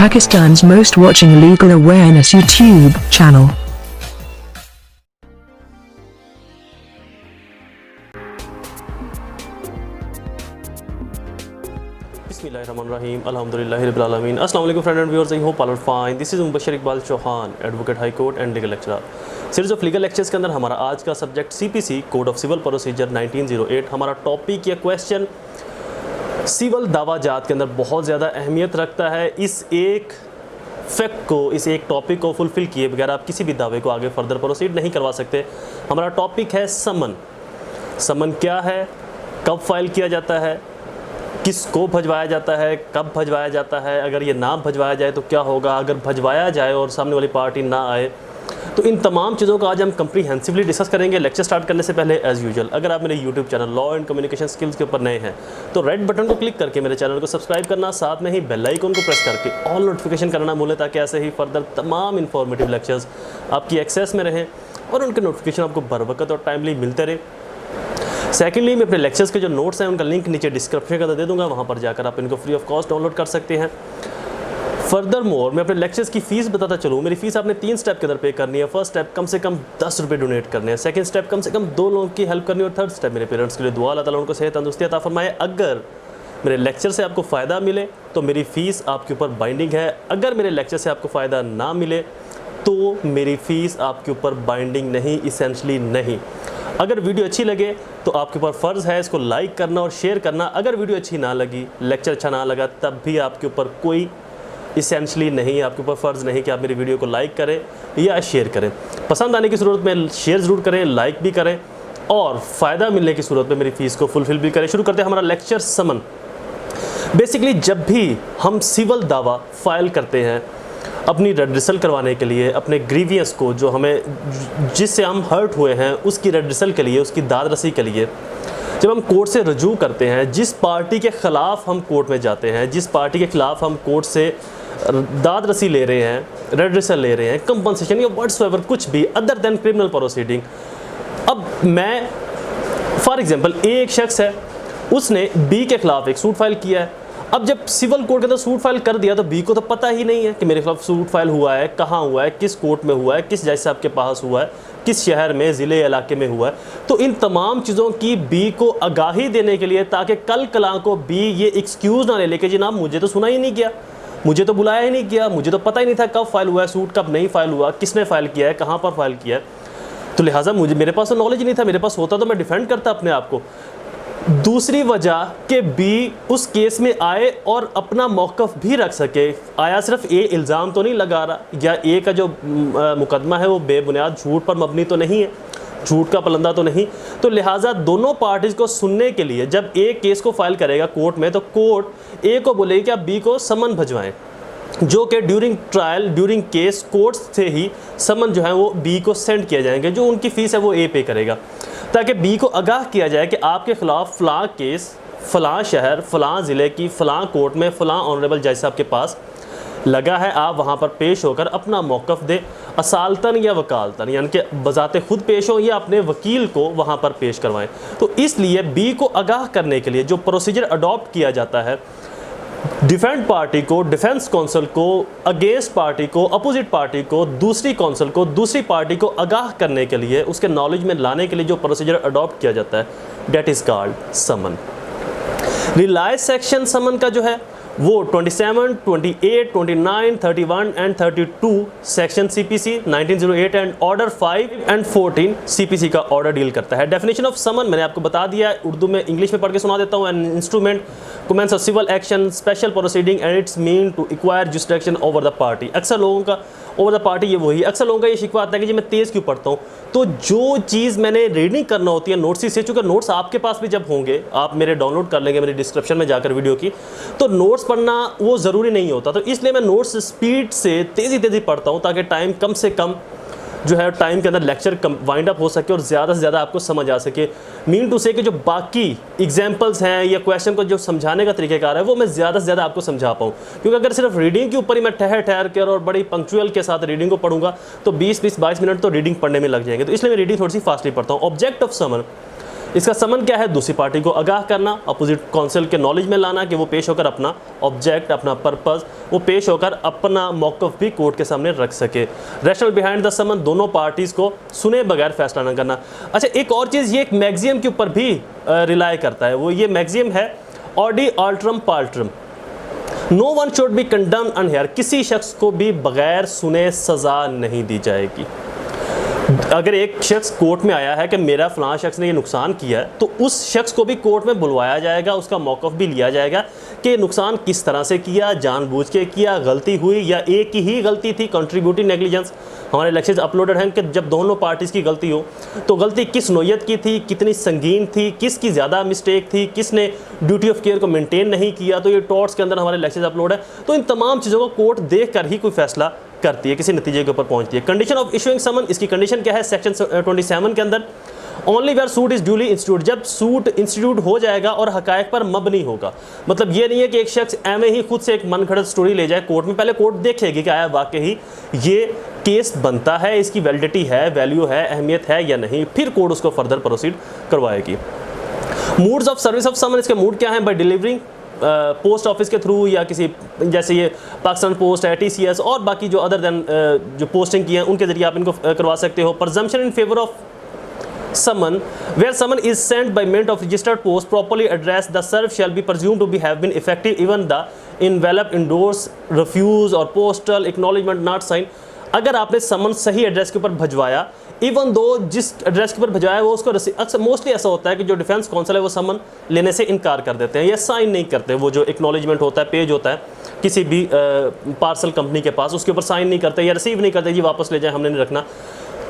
Pakistan's most watching legal awareness YouTube channel. Bismillahirrahmanirrahim. Alhamdulillahi Rabbil Alameen. Assalamu alaikum friends and viewers. I hope all are fine. This is Mubashir Iqbal Chauhan, Advocate High Court and Legal Lecturer. Series of legal lectures के अंदर हमारा आज का subject CPC code of civil procedure 1908। हमारा topic या question civil दावाजात के अंदर बहुत ज़्यादा अहमियत रखता है। इस एक फैक्ट को, इस एक टॉपिक को फुलफ़िल किए बगैर आप किसी भी दावे को आगे फर्दर प्रोसीड नहीं करवा सकते। हमारा टॉपिक है समन। समन क्या है, कब फाइल किया जाता है, किसको भजवाया जाता है, कब भजवाया जाता है, अगर ये ना भजवाया जाए तो क्या होगा, अगर भजवाया जाए और सामने वाली पार्टी ना आए। तो इन तमाम चीज़ों का आज हम कंप्रीहेंसिवली डिस्कस करेंगे। लेक्चर स्टार्ट करने से पहले एज़ यूजुअल अगर आप मेरे YouTube channel law and communication skills के ऊपर नए हैं तो रेड बटन को क्लिक करके मेरे चैनल को सब्सक्राइब करना, साथ में ही बेल आइकन को प्रेस करके ऑल नोटिफिकेशन करना ना भूलें, ताकि ऐसे ही फर्दर तमाम इन्फॉर्मेटिव लेक्चर्स आपकी एक्सेस में रहें और उनके नोटिफिकेशन आपको बर वक्त और टाइमली मिलते रहे। सेकेंडली, मैं अपने लेक्चर्स के जो नोट्स हैं उनका लिंक नीचे डिस्क्रिप्शन के अंदर दे दूंगा, वहाँ पर जाकर आप इनको फ्री ऑफ कॉस्ट डाउनलोड कर सकते हैं। फर्दर मोर मैं अपने लेक्चर्स की फ़ीस बताता चलूँ। मेरी फ़ीस आपने 3 स्टेप के अंदर पे करनी है। फर्स्ट स्टेप कम से कम 10 रुपये डोनेट करने हैं, सेकंड स्टेप कम से कम 2 लोगों की हेल्प करनी है, और थर्ड स्टेप मेरे पेरेंट्स के लिए दुआ, अल्लाह ताला उनको सेहत तंदुरुस्ती अता फरमाए। अगर मेरे लेक्चर से आपको फ़ायदा मिले तो मेरी फ़ीस आपके ऊपर बाइंडिंग है, अगर मेरे लेक्चर से आपको फ़ायदा ना मिले तो मेरी फ़ीस आपके ऊपर बाइंडिंग नहीं, इसेंशली नहीं। अगर वीडियो अच्छी लगे तो आपके ऊपर फ़र्ज़ है इसको लाइक करना और शेयर करना। अगर वीडियो अच्छी ना लगी, लेक्चर अच्छा ना लगा, तब भी आपके ऊपर कोई इसेंशली नहीं, आपके ऊपर फ़र्ज़ नहीं कि आप मेरी वीडियो को लाइक करें या शेयर करें। पसंद आने की सूरत में शेयर ज़रूर करें, लाइक भी करें, और फ़ायदा मिलने की सूरत में मेरी फ़ीस को फुलफ़िल भी करें। शुरू करते हैं हमारा लेक्चर समन। बेसिकली जब भी हम सिविल दावा फाइल करते हैं अपनी रेड्रेसल करवाने के लिए, अपने ग्रीवियंस को जो हमें, जिससे हम हर्ट हुए हैं, उसकी रेड्रेसल के लिए, उसकी दाद रसी के लिए जब हम कोर्ट से रजू करते हैं, जिस पार्टी के ख़िलाफ़ हम कोर्ट में जाते हैं, जिस पार्टी के ख़िलाफ़ हम कोर्ट से दाद रसी ले रहे हैं, रेड्रेसल ले रहे हैं, कंपनसेशन या व्हाट्सएवर कुछ भी अदर देन क्रिमिनल प्रोसीडिंग। अब मैं फॉर एग्जांपल एक शख्स है, उसने बी के ख़िलाफ़ एक सूट फाइल किया है। अब जब सिविल कोर्ट के अंदर सूट फाइल कर दिया तो बी को तो पता ही नहीं है कि मेरे खिलाफ सूट फाइल हुआ है, कहाँ हुआ है, किस कोर्ट में हुआ है, किस जज साहब के पास हुआ है, किस शहर में, ज़िले इलाके में हुआ है। तो इन तमाम चीज़ों की बी को आगाही देने के लिए, ताकि कल कला को बी ये एक्सक्यूज़ ना ले लेके जनाब मुझे तो सुना ही नहीं किया, मुझे तो बुलाया ही नहीं किया, मुझे तो पता ही नहीं था कब फाइल हुआ है सूट, कब नहीं फाइल हुआ, किसने फ़ाइल किया है, कहाँ पर फाइल किया है। तो लिहाजा मेरे पास तो नॉलेज नहीं था, मेरे पास होता तो मैं डिफेंड करता अपने आप को। दूसरी वजह कि बी उस केस में आए और अपना मौक़िफ़ भी रख सके। आया सिर्फ ए इल्ज़ाम तो नहीं लगा रहा, या ए का जो मुकदमा है वो बेबुनियाद झूठ पर मबनी तो नहीं है, झूठ का पलंदा तो नहीं। तो लिहाजा दोनों पार्टीज़ को सुनने के लिए जब ए केस को फाइल करेगा कोर्ट में, तो कोर्ट ए को बोलेगी कि आप बी को समन भजवाएं, जो कि during trial, during case court से ही समन जो है वो बी को सेंड किया जाएंगे, जो उनकी फ़ीस है वो ए पे करेगा, ताकि बी को आगाह किया जाए कि आपके ख़िलाफ़ फ़लाँ केस फ़लाँ शहर, फ़लाँ ज़िले की फ़लाँ कोर्ट में फ़लाँ ऑनरेबल जज साहब के पास लगा है। आप वहाँ पर पेश होकर अपना मौक़िफ़ दें, असालतन या वकालतन, यानी कि बज़ाते ख़ुद पेश हो या अपने वकील को वहाँ पर पेश करवाएं। तो इसलिए बी को आगाह करने के लिए जो प्रोसीजर अडॉप्ट किया जाता है, डिफेंड पार्टी को, डिफेंस काउंसिल को, अगेंस्ट पार्टी को, अपोजिट पार्टी को, दूसरी काउंसिल को, दूसरी पार्टी को आगाह करने के लिए, उसके नॉलेज में लाने के लिए जो प्रोसीजर अडॉप्ट किया जाता है, that is called summon. Reliance section summon का जो है वो 27, 28, 29, 31 and 32 section CPC 1908 and order 5 and 14 CPC का ऑर्डर डील करता है। डेफिनेशन ऑफ समन मैंने आपको बता दिया है, उर्दू में इंग्लिश में पढ़ के सुना देता हूँ। An instrument commence of civil action, special proceeding and its mean to acquire jurisdiction over the party. अक्सर लोगों का ओवर द पार्टी ये वही, अक्सर लोगों का ये शिकवा आता है कि जी मैं तेज़ क्यों पढ़ता हूँ। तो जो चीज़ मैंने रीडिंग करना होती है नोट्स से, चूँकि नोट्स आपके पास भी जब होंगे, आप मेरे डाउनलोड कर लेंगे मेरी डिस्क्रिप्शन में जाकर वीडियो की, तो नोट्स पढ़ना वो ज़रूरी नहीं होता। तो इसलिए मैं नोट्स स्पीड से तेज़ी पढ़ता हूँ, ताकि टाइम कम से कम जो है टाइम के अंदर लेक्चर वाइंड अप हो सके और ज़्यादा से ज़्यादा आपको समझ आ सके। मीन टू से कि जो बाकी एग्जांपल्स हैं या क्वेश्चन को जो समझाने का तरीक़ाकार है वो मैं ज़्यादा से ज़्यादा आपको समझा पाऊँ, क्योंकि अगर सिर्फ रीडिंग के ऊपर ही मैं ठहर कर और बड़ी पंक्चुअल के साथ रीडिंग को पढ़ूंगा तो 20-22 मिनट तो रीडिंग पढ़ने में लग जाएंगे। तो इसलिए मैं रीडिंग थोड़ी सी फास्टली पढ़ता हूँ। ऑब्जेक्ट ऑफ समन इसका समन क्या है? दूसरी पार्टी को आगाह करना, अपोजिट काउंसिल के नॉलेज में लाना कि वो पेश होकर अपना ऑब्जेक्ट, अपना पर्पस, वो पेश होकर अपना मौक़िफ़ भी कोर्ट के सामने रख सके। रैशनल बिहाइंड द समन, दोनों पार्टीज़ को सुने बगैर फैसला न करना। अच्छा, एक और चीज़, ये एक मैक्सियम के ऊपर भी रिलाई करता है। वो ये मैक्सियम है ऑडी आल्ट्रम पाल्ट्रम, no one should be condemned unheard, किसी शख्स को भी बगैर सुने सज़ा नहीं दी जाएगी। अगर एक शख्स कोर्ट में आया है कि मेरा फ़लाँ शख्स ने ये नुकसान किया है, तो उस शख्स को भी कोर्ट में बुलवाया जाएगा, उसका मौक़िफ़ भी लिया जाएगा कि नुकसान किस तरह से किया, जानबूझ के किया, गलती हुई या एक की ही गलती थी, कंट्रीब्यूटिव नेग्लिजेंस। हमारे लेक्चर्स अपलोडेड हैं कि जब दोनों पार्टीज़ की गलती हो तो गलती किस नोयत की थी, कितनी संगीन थी, किसकी ज़्यादा मिस्टेक थी, किसने ड्यूटी ऑफ केयर को मेंटेन नहीं किया, तो ये टॉर्ट्स के अंदर हमारे लेक्चर्स अपलोड है। तो इन तमाम चीज़ों को कोर्ट देख कर ही कोई फैसला करती है, किसी नतीजे के ऊपर पहुंचती है। कंडीशन ऑफ इशूइंग समन, इसकी कंडीशन क्या है? सेक्शन 27 के अंदर, only wear suit is duly institute, जब सूट इंस्टीट्यूट हो जाएगा और हकायक पर मबनी होगा। मतलब ये नहीं है कि एक शख्स एवं ही खुद से एक मन घड़त स्टोरी ले जाए कोर्ट में, पहले कोर्ट देखेगी कि आया वाकई ये केस बनता है, इसकी वैलिडिटी है, वैल्यू है, अहमियत है या नहीं, फिर कोर्ट उसको फर्दर प्रोसीड करवाएगी। मूड्स ऑफ सर्विस ऑफ समन, इसके मूड क्या है? बाय डिलीवरिंग पोस्ट ऑफिस के थ्रू या किसी, जैसे ये पाकिस्तान पोस्ट है, TCS और बाकी जो अदर देन जो पोस्टिंग की हैं उनके ज़रिए आप इनको करवा सकते हो। Presumption in favour of summon, where summon is sent by means of registered post properly addressed, the serve shall be presumed to be have been effective even the envelope endorse, refuse और postal acknowledgement not signed। अगर आपने समन सही address के ऊपर भिजवाया, even though जिस address के ऊपर भिजवाया वो उसको अक्सर मोस्टली ऐसा होता है कि जो डिफेंस काउंसिल है वो समन लेने से इनकार कर देते हैं या साइन नहीं करते। वो जो एक्नॉलेजमेंट होता है, पेज होता है किसी भी पार्सल कंपनी के पास, उसके ऊपर साइन नहीं करते या रिसीव नहीं करते, जी वापस ले जाए, हमने नहीं रखना।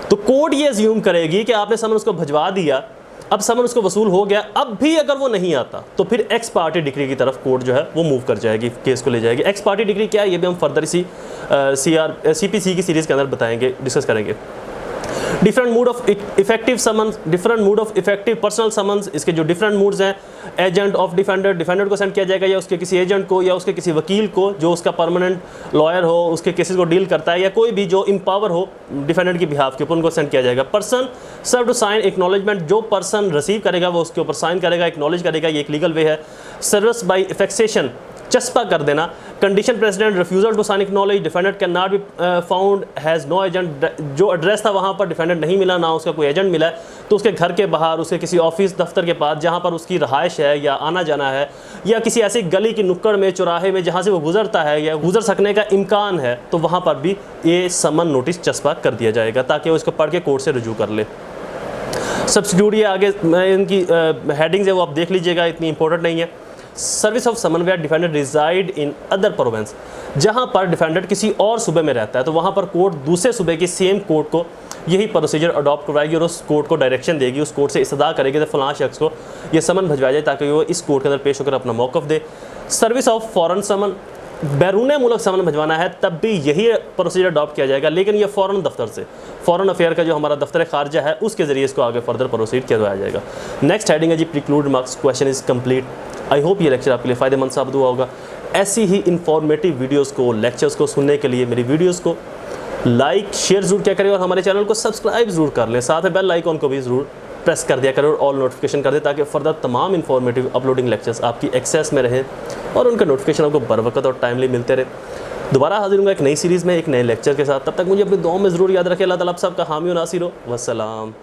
तो कोर्ट ये अज्यूम करेगी कि आपने समन उसको भिजवा दिया, अब समन उसको वसूल हो गया, अब भी अगर वो नहीं आता तो फिर एक्स पार्टी डिक्री की तरफ कोर्ट जो है वो मूव कर जाएगी, केस को ले जाएगी। एक्स पार्टी डिक्री क्या है ये भी हम फर्दर इसी CPC की सीरीज़ के अंदर बताएंगे, डिस्कस करेंगे। Different mood off effective summons, different mood off effective personal summons, इसके जो डिफरेंट मूड्स हैं, एजेंट ऑफ डिफेंडर, डिफेंडर को सेंड किया जाएगा या उसके किसी एजेंट को या उसके किसी वकील को जो उसका परमानेंट लॉयर हो, उसके केसेस को डील करता है, या कोई भी जो इम्पावर हो डिफेंडेंट की बिहाफ के ऊपर, उनको सेंड किया जाएगा। Person serve to sign acknowledgement, जो पर्सन रिसीव करेगा वो उसके ऊपर साइन करेगा, एक्नॉलेज करेगा, ये एक लीगल वे है। सर्विस बाई इफेक्सेशन, चस्पा कर देना। Condition precedent, refusal to sign acknowledge, defendant can not be found has no agent, जो एड्रेस था वहाँ पर डिफेंडेंट नहीं मिला, ना उसका कोई एजेंट मिला है, तो उसके घर के बाहर, उसके किसी ऑफिस दफ्तर के पास जहाँ पर उसकी रहाइश है या आना जाना है, या किसी ऐसी गली की नुक्कड़ में, चौराहे में जहाँ से वो गुजरता है या गुजर सकने का इम्कान है, तो वहाँ पर भी ये समन नोटिस चस्पा कर दिया जाएगा ताकि वो इसको पढ़ के कोर्ट से रुजू कर ले। सब्स्टिट्यूट, ये आगे इनकी हेडिंग्स है वो आप देख लीजिएगा, इतनी इंपॉर्टेंट नहीं है। Service of summon where defendant reside in other province, जहाँ पर डिफेंडेंट किसी और सूबे में रहता है तो वहाँ पर कोर्ट दूसरे सूबे की सेम कोर्ट को यही प्रोसीजर अडॉप्ट करवाएगी और उस कोर्ट को डायरेक्शन देगी, उस कोर्ट से इस्तदा करेगी कि फलां शख्स को ये समन भिजवाया जाए ताकि वो इस कोर्ट के अंदर पेश होकर अपना मौक़िफ़ दे। सर्विस ऑफ फॉरेन समन, बैरून मुल्क समन भिजवाना है तब भी यही प्रोसीजर अडॉप्ट किया जाएगा, लेकिन ये फ़ॉरेन दफ्तर से, फ़ॉरेन अफेयर का जो हमारा दफ्तर खारजा है उसके ज़रिए इसको आगे फर्दर प्रोसीड करवाया जाएगा। नेक्स्ट हेडिंग है जी preclude marks, question is complete. I hope ये लेक्चर आपके लिए फ़ायदेमंद साबित हुआ होगा। ऐसी ही इंफॉर्मेटिव वीडियोज़ को, लेक्चर्स को सुनने के लिए मेरी वीडियोज़ को लाइक शेयर ज़रूर क्या करें और हमारे चैनल को सब्सक्राइब ज़रूर कर लें, साथ में बेल आइकॉन को भी ज़रूर प्रेस कर दिया करें और ऑल नोटिफिकेशन कर दें ताकि फर्दर तमाम इंफॉर्मेटिव अपलोडिंग लेक्चर्स आपकी एक्सेस में रहें और उनका नोटिफिकेशन आपको बर वक्त और टाइमली मिलते रहे। दोबारा हाजिर होंगे एक नई सीरीज़ में एक नए लेक्चर के साथ, तब तक मुझे अपनी दुआओं में ज़रूर याद रखें। अल्लाह ताला आप सबका हामी और नासिर हो। वस्सलाम।